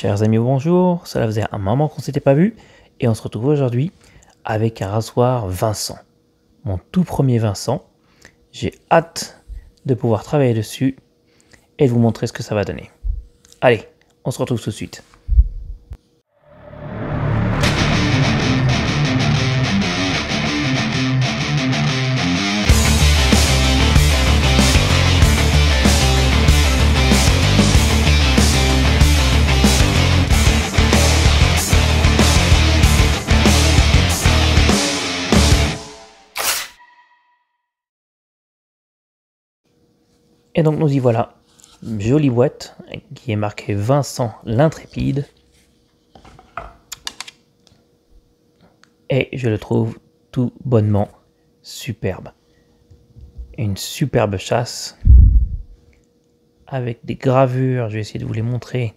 Chers amis, bonjour, cela faisait un moment qu'on s'était pas vu et on se retrouve aujourd'hui avec un rasoir Vincent. Mon tout premier Vincent. J'ai hâte de pouvoir travailler dessus et de vous montrer ce que ça va donner. Allez, on se retrouve tout de suite. Et donc nous y voilà, une jolie boîte qui est marquée Vincent l'Intrépide. Et je le trouve tout bonnement superbe. Une superbe chasse avec des gravures, je vais essayer de vous les montrer,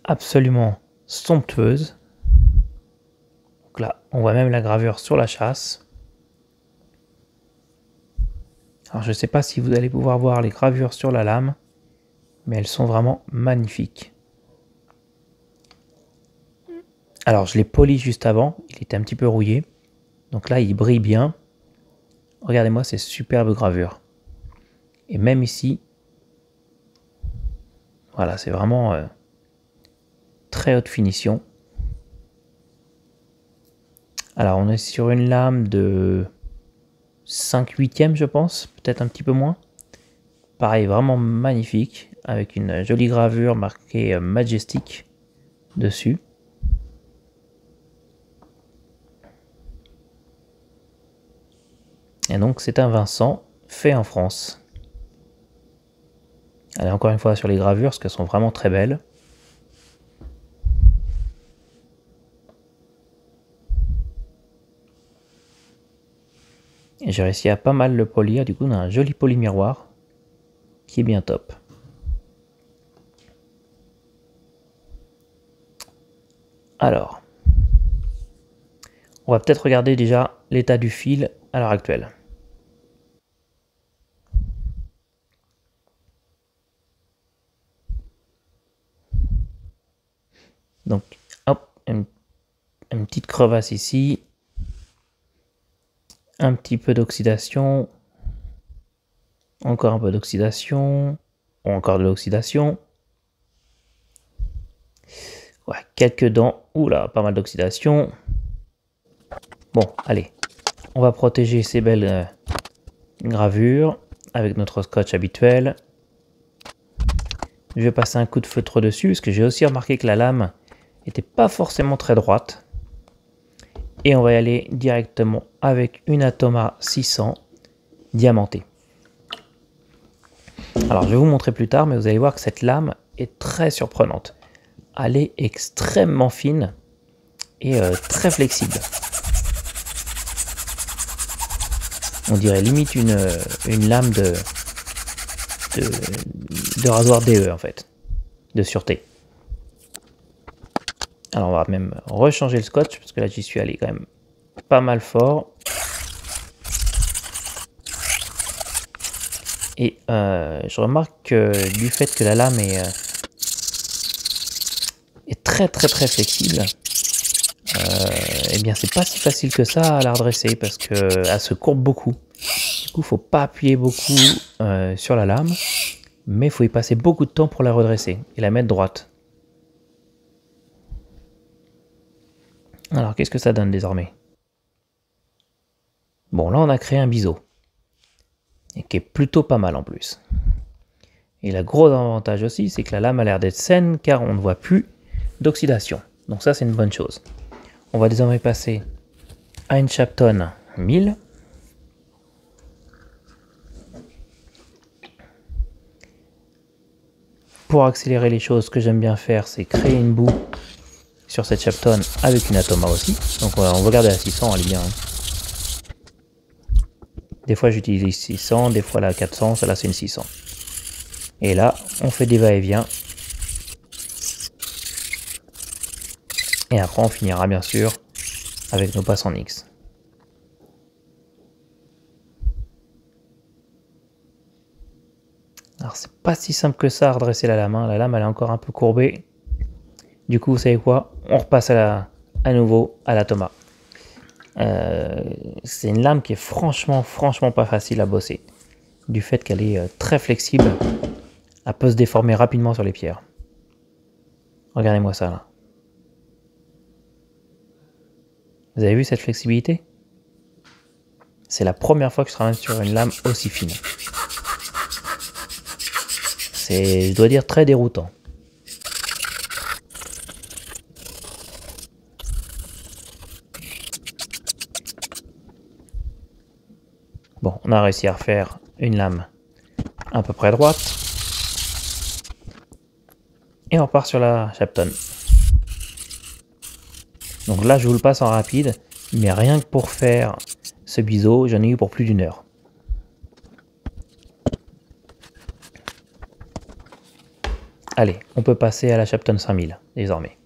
absolument somptueuses. Donc là, on voit même la gravure sur la chasse. Alors je ne sais pas si vous allez pouvoir voir les gravures sur la lame, mais elles sont vraiment magnifiques. Alors je l'ai poli juste avant, il était un petit peu rouillé. Donc là il brille bien. Regardez-moi ces superbes gravures. Et même ici, voilà, c'est vraiment très haute finition. Alors on est sur une lame de 5/8e je pense, peut-être un petit peu moins. Pareil, vraiment magnifique, avec une jolie gravure marquée Majestic dessus. Et donc c'est un Vincent fait en France. Allez, encore une fois sur les gravures, parce qu'elles sont vraiment très belles. Et j'ai réussi à pas mal le polir, du coup on a un joli poli miroir qui est bien top. Alors, on va peut-être regarder déjà l'état du fil à l'heure actuelle. Donc, hop, une petite crevasse ici, un petit peu d'oxydation, encore un peu d'oxydation, encore de l'oxydation. Ouais, quelques dents, oula, pas mal d'oxydation. Bon, allez, on va protéger ces belles gravures avec notre scotch habituel. Je vais passer un coup de feutre dessus, parce que j'ai aussi remarqué que la lame n'était pas forcément très droite. Et on va y aller directement avec une Atoma 600 diamantée. Alors je vais vous montrer plus tard, mais vous allez voir que cette lame est très surprenante. Elle est extrêmement fine et très flexible. On dirait limite une lame de rasoir DE en fait, de sûreté. Alors on va même rechanger le scotch, parce que là j'y suis allé quand même pas mal fort. Et je remarque que du fait que la lame est très flexible, eh bien c'est pas si facile que ça à la redresser, parce qu'elle se courbe beaucoup. Du coup faut pas appuyer beaucoup sur la lame, mais il faut y passer beaucoup de temps pour la redresser et la mettre droite. Alors qu'est-ce que ça donne désormais? Bon, là on a créé un biseau, et qui est plutôt pas mal en plus. Et le gros avantage aussi, c'est que la lame a l'air d'être saine, car on ne voit plus d'oxydation. Donc ça c'est une bonne chose. On va désormais passer à une Shapton 1000. Pour accélérer les choses, ce que j'aime bien faire, c'est créer une boue sur cette Shapton avec une Atoma aussi. Donc on va garder la 600, elle est bien. Des fois j'utilise 600, des fois la 400, celle-là c'est une 600. Et là, on fait des va-et-vient. Et après on finira bien sûr avec nos passes en X. Alors c'est pas si simple que ça à redresser la lame. La lame elle est encore un peu courbée. Du coup, vous savez quoi? On repasse à nouveau à la Thomas. C'est une lame qui est franchement pas facile à bosser. Du fait qu'elle est très flexible, elle peut se déformer rapidement sur les pierres. Regardez-moi ça là. Vous avez vu cette flexibilité? C'est la première fois que je travaille sur une lame aussi fine. C'est, je dois dire, très déroutant. Bon, on a réussi à refaire une lame à peu près droite. Et on part sur la Shapton. Donc là, je vous le passe en rapide, mais rien que pour faire ce biseau, j'en ai eu pour plus d'1 heure. Allez, on peut passer à la Shapton 5000 désormais.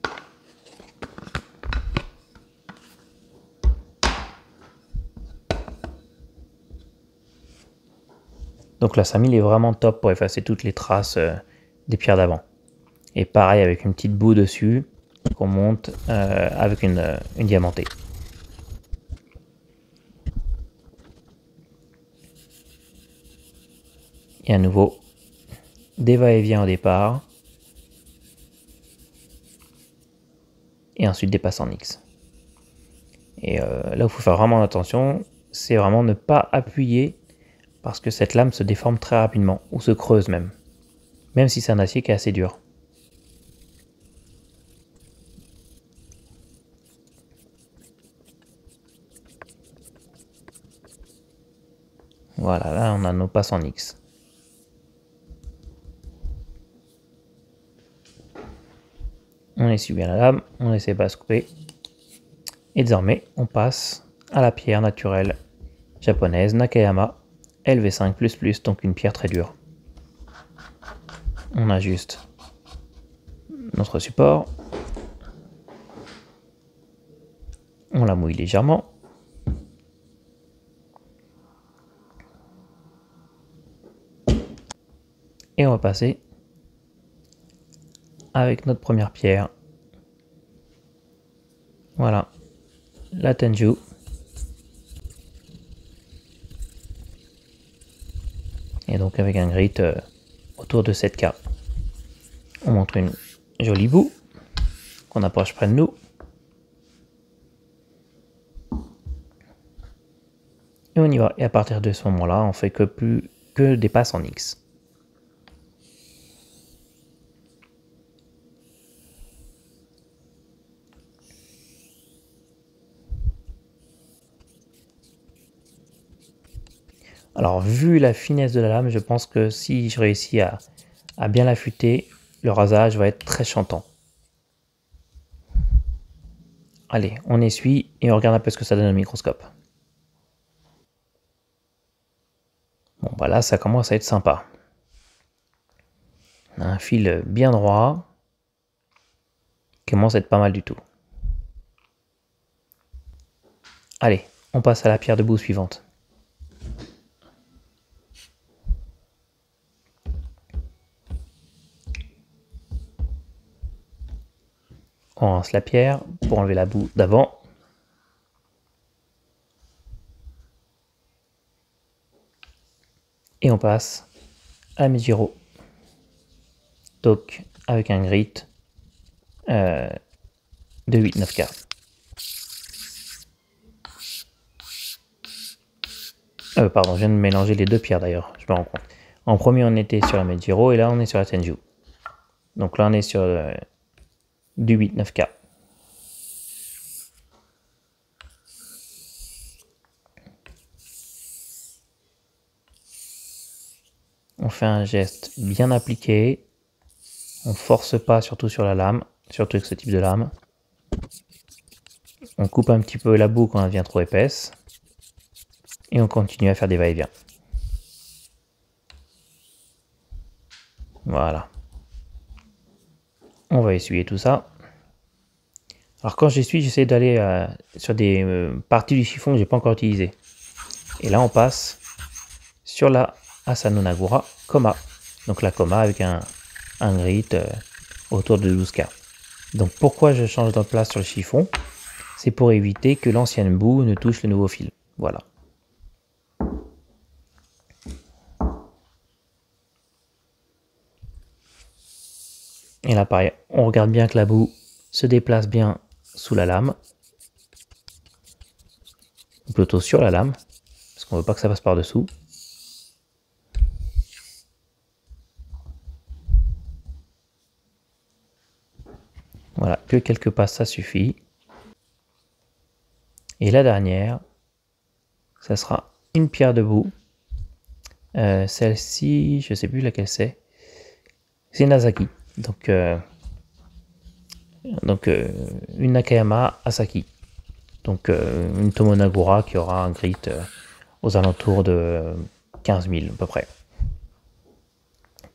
Donc la 5000 est vraiment top pour effacer toutes les traces des pierres d'avant. Et pareil avec une petite boue dessus qu'on monte avec une diamantée. Et à nouveau, des va-et-vient au départ. Et ensuite des passes en X. Et là où il faut faire vraiment attention, c'est vraiment ne pas appuyer parce que cette lame se déforme très rapidement, ou se creuse même si c'est un acier qui est assez dur. Voilà, là on a nos passes en X. On essuie bien la lame, on essaie pas de se couper. Et désormais, on passe à la pierre naturelle japonaise Nakayama LV5++, donc une pierre très dure. On ajuste notre support. On la mouille légèrement. Et on va passer avec notre première pierre. Voilà, la Tenju. Et donc avec un grit autour de 7K. On montre une jolie boue qu'on approche près de nous. Et on y va. Et à partir de ce moment-là, on fait que des passes en X. Alors, vu la finesse de la lame, je pense que si je réussis à bien l'affûter, le rasage va être très chantant. Allez, on essuie et on regarde un peu ce que ça donne au microscope. Bon, bah là, ça commence à être sympa. On a un fil bien droit, qui commence à être pas mal du tout. Allez, on passe à la pierre de boue suivante. On rince la pierre pour enlever la boue d'avant. Et on passe à la Mejiro. Donc avec un grit de 8-9K. Pardon, je viens de mélanger les deux pierres d'ailleurs, je me rends compte. En premier on était sur la Mejiro et là on est sur la Tenju. Donc là on est sur du 8-9K. On fait un geste bien appliqué. On force pas surtout sur la lame, surtout avec ce type de lame. On coupe un petit peu la boue quand elle devient trop épaisse. Et on continue à faire des va-et-vient. Voilà. On va essuyer tout ça. Alors quand j'essuie, j'essaie d'aller sur des parties du chiffon que j'ai pas encore utilisées. Et là on passe sur la Asano Nagura Koma. Donc la Koma avec un grit autour de 12K. Donc pourquoi je change de place sur le chiffon? C'est pour éviter que l'ancienne boue ne touche le nouveau fil. Voilà. Et là pareil, on regarde bien que la boue se déplace bien sous la lame. Ou plutôt sur la lame, parce qu'on ne veut pas que ça passe par-dessous. Voilà, que quelques passes, ça suffit. Et la dernière, ça sera une pierre debout. Celle-ci, je ne sais plus laquelle c'est. C'est Nasaki. Donc une Nakayama Asaki. Donc une Tomonagura qui aura un grit aux alentours de 15 000 à peu près.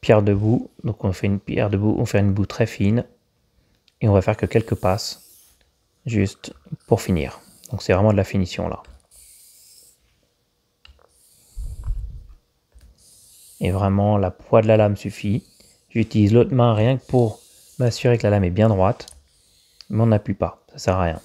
Pierre debout, donc on fait une pierre debout, on fait une boue très fine. Et on va faire que quelques passes, juste pour finir. Donc c'est vraiment de la finition là. Et vraiment, la poids de la lame suffit. J'utilise l'autre main rien que pour m'assurer que la lame est bien droite. Mais on n'appuie pas, ça sert à rien.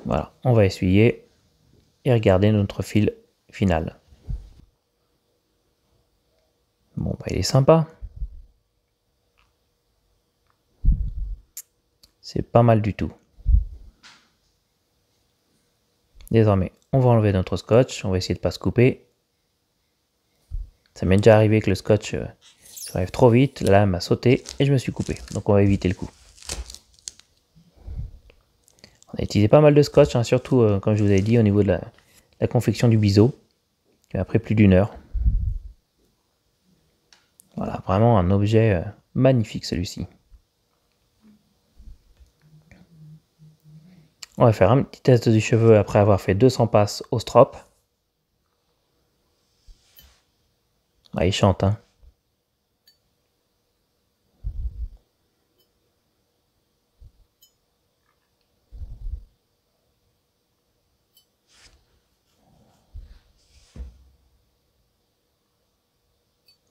Voilà, on va essuyer et regarder notre fil final. Bon, bah, il est sympa. C'est pas mal du tout. Désormais, on va enlever notre scotch. On va essayer de ne pas se couper. Ça m'est déjà arrivé que le scotch arrive trop vite. La lame a sauté et je me suis coupé. Donc on va éviter le coup. On a utilisé pas mal de scotch, hein, surtout comme je vous avais dit au niveau de la confection du biseau. Qui a pris plus d'1 heure. Voilà, vraiment un objet magnifique celui-ci. On va faire un petit test du cheveu après avoir fait 200 passes au strop. Ah, il chante, hein.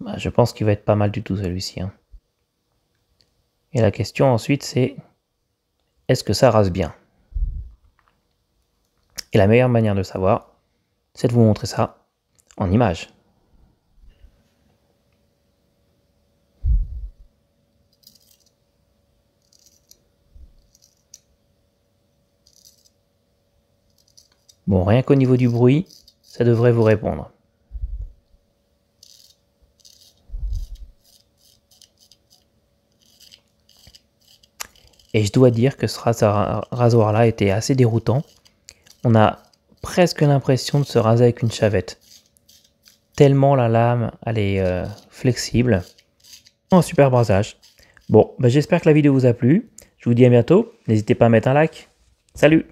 Bah, je pense qu'il va être pas mal du tout celui-ci, hein. Et la question ensuite c'est, est-ce que ça rase bien? Et la meilleure manière de le savoir, c'est de vous montrer ça en image. Bon, rien qu'au niveau du bruit, ça devrait vous répondre. Et je dois dire que ce rasoir-là était assez déroutant. On a presque l'impression de se raser avec une chavette. Tellement la lame, elle est flexible. Un super rasage. Bon, bah j'espère que la vidéo vous a plu. Je vous dis à bientôt. N'hésitez pas à mettre un like. Salut!